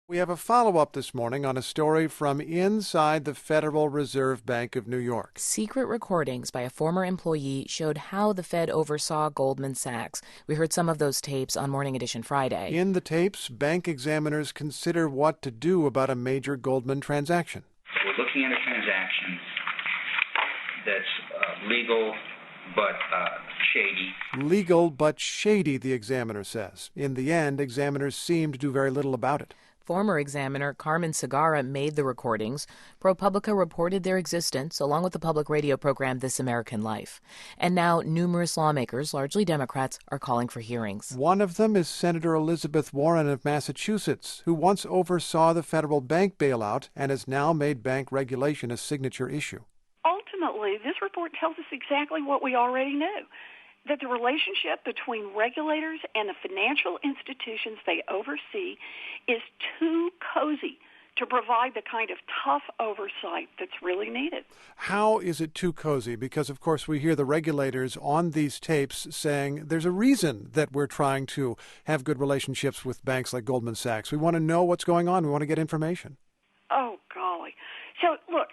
We have a follow-up this morning on a story from inside the Federal Reserve Bank of New York. Secret recordings by a former employee showed how the Fed oversaw Goldman Sachs. We heard some of those tapes on Morning Edition Friday. In the tapes, bank examiners consider what to do about a major Goldman transaction. We're looking at a transaction that's legal but shady. Legal but shady, the examiner says. In the end, examiners seem to do very little about it. Former examiner Carmen Segarra made the recordings. ProPublica reported their existence, along with the public radio program This American Life. And now numerous lawmakers, largely Democrats, are calling for hearings. One of them is Senator Elizabeth Warren of Massachusetts, who once oversaw the federal bank bailout and has now made bank regulation a signature issue. Ultimately, this report tells us exactly what we already knew, that the relationship between regulators and the financial institutions they oversee is too cozy to provide the kind of tough oversight that's really needed. How is it too cozy? Because, of course, we hear the regulators on these tapes saying there's a reason that we're trying to have good relationships with banks like Goldman Sachs. We want to know what's going on. We want to get information. Oh, golly. So, look,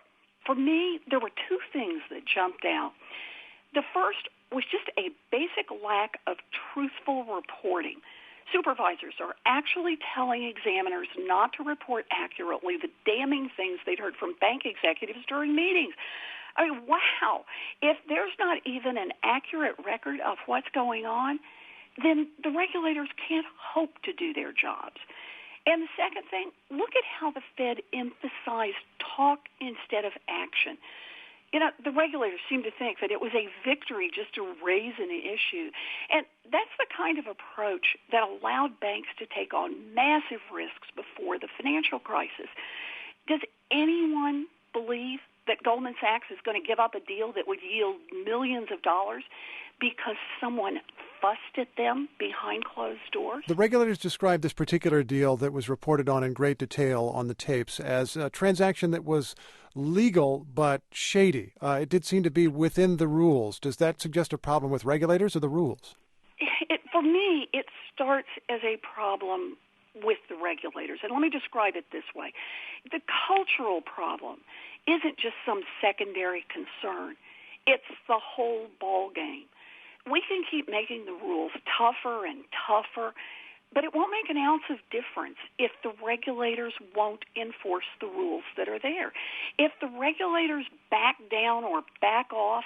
for me, there were two things that jumped out. The first was just a basic lack of truthful reporting. Supervisors are actually telling examiners not to report accurately the damning things they'd heard from bank executives during meetings. I mean, wow. If there's not even an accurate record of what's going on, then the regulators can't hope to do their jobs. And the second thing, look at how the Fed emphasized talk instead of action. You know, the regulators seem to think that it was a victory just to raise an issue. And that's the kind of approach that allowed banks to take on massive risks before the financial crisis. Does anyone believe that Goldman Sachs is going to give up a deal that would yield millions of dollars because someone fussed at them behind closed doors? The regulators described this particular deal that was reported on in great detail on the tapes as a transaction that was legal but shady. It did seem to be within the rules. Does that suggest a problem with regulators or the rules? For me, it starts as a problem with the regulators. And let me describe it this way. The cultural problem isn't just some secondary concern. It's the whole ball game. We can keep making the rules tougher and tougher, but it won't make an ounce of difference if the regulators won't enforce the rules that are there. If the regulators back down or back off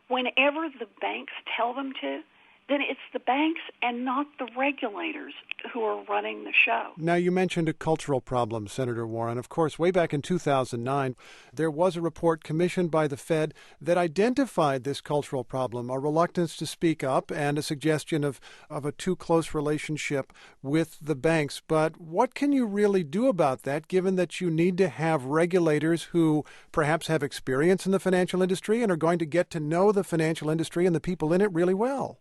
whenever the banks tell them to, then it's the banks and not the regulators who are running the show. Now, you mentioned a cultural problem, Senator Warren. Of course, way back in 2009, there was a report commissioned by the Fed that identified this cultural problem, a reluctance to speak up and a suggestion of a too close relationship with the banks. But what can you really do about that, given that you need to have regulators who perhaps have experience in the financial industry and are going to get to know the financial industry and the people in it really well?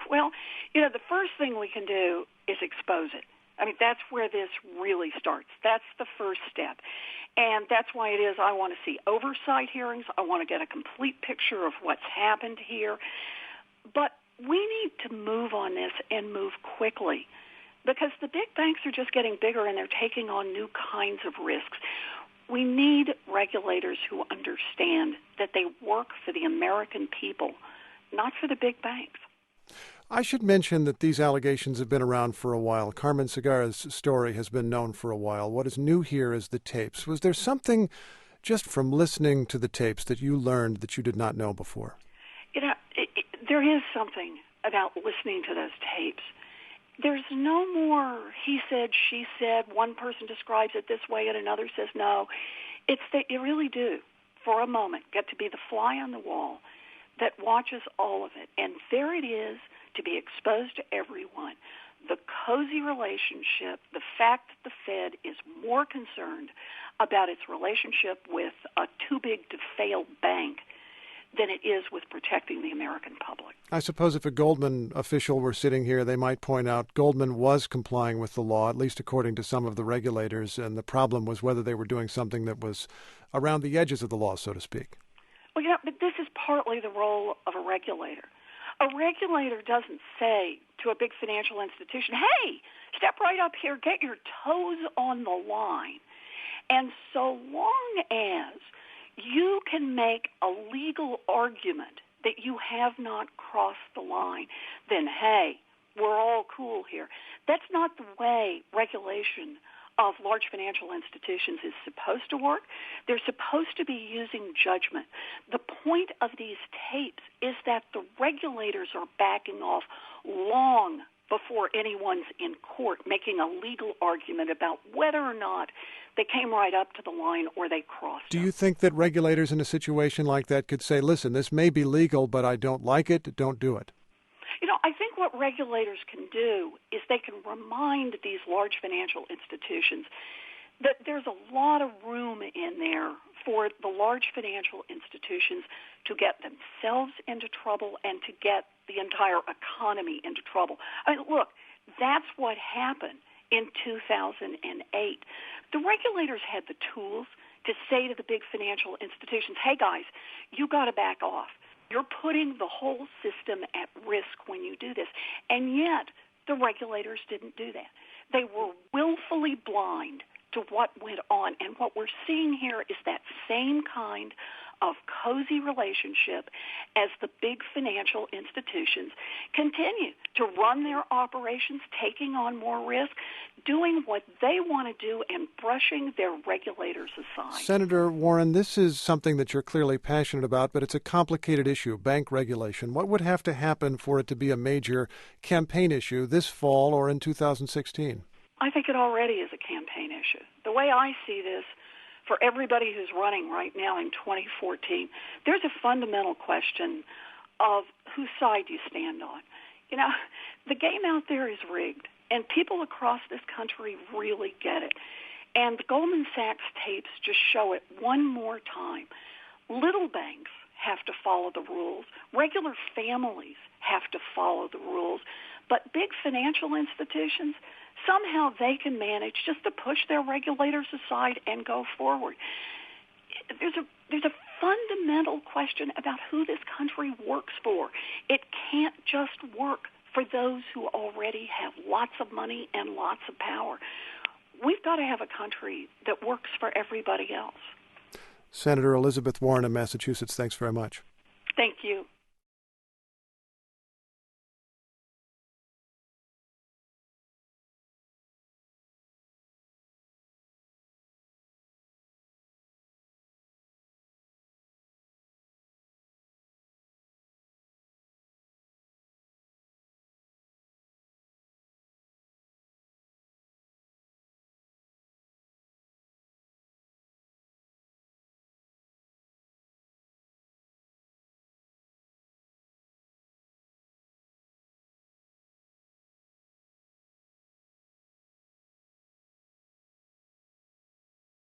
Well, you know, the first thing we can do is expose it. I mean, that's where this really starts. That's the first step. And that's why it is I want to see oversight hearings. I want to get a complete picture of what's happened here. But we need to move on this and move quickly because the big banks are just getting bigger and they're taking on new kinds of risks. We need regulators who understand that they work for the American people, not for the big banks. I should mention that these allegations have been around for a while. Carmen Segarra's story has been known for a while. What is new here is the tapes. Was there something just from listening to the tapes that you learned that you did not know before? You know, there is something about listening to those tapes. There's no more he said, she said, one person describes it this way and another says no. It's that you really do, for a moment, get to be the fly on the wall that watches all of it. And there it is, to be exposed to everyone. The cozy relationship, the fact that the Fed is more concerned about its relationship with a too-big-to-fail bank than it is with protecting the American public. I suppose if a Goldman official were sitting here, they might point out Goldman was complying with the law, at least according to some of the regulators, and the problem was whether they were doing something that was around the edges of the law, so to speak. Well, you know, but this is partly the role of a regulator. A regulator doesn't say to a big financial institution, hey, step right up here, get your toes on the line. And so long as you can make a legal argument that you have not crossed the line, then, hey, we're all cool here. That's not the way regulation of large financial institutions is supposed to work. They're supposed to be using judgment. The point of these tapes is that the regulators are backing off long before anyone's in court making a legal argument about whether or not they came right up to the line or they crossed it. Do you think that regulators in a situation like that could say, listen, this may be legal, but I don't like it, don't do it? I think what regulators can do is they can remind these large financial institutions that there's a lot of room in there for the large financial institutions to get themselves into trouble and to get the entire economy into trouble. I mean, look, that's what happened in 2008. The regulators had the tools to say to the big financial institutions, hey, guys, you got to back off. You're putting the whole system at risk when you do this. And yet, the regulators didn't do that. They were willfully blind to what went on. And what we're seeing here is that same kind of cozy relationship as the big financial institutions continue to run their operations, taking on more risk, doing what they want to do, and brushing their regulators aside. Senator Warren, this is something that you're clearly passionate about, but it's a complicated issue, bank regulation. What would have to happen for it to be a major campaign issue this fall or in 2016? I think it already is a campaign issue. The way I see this, for everybody who's running right now in 2014, there's a fundamental question of whose side you stand on. The game out there is rigged, and people across this country really get it. And the Goldman Sachs tapes just show it one more time. Little banks have to follow the rules. Regular families have to follow the rules. But big financial institutions, somehow they can manage just to push their regulators aside and go forward. There's a fundamental question about who this country works for. It can't just work for those who already have lots of money and lots of power. We've got to have a country that works for everybody else. Senator Elizabeth Warren of Massachusetts, thanks very much. Thank you.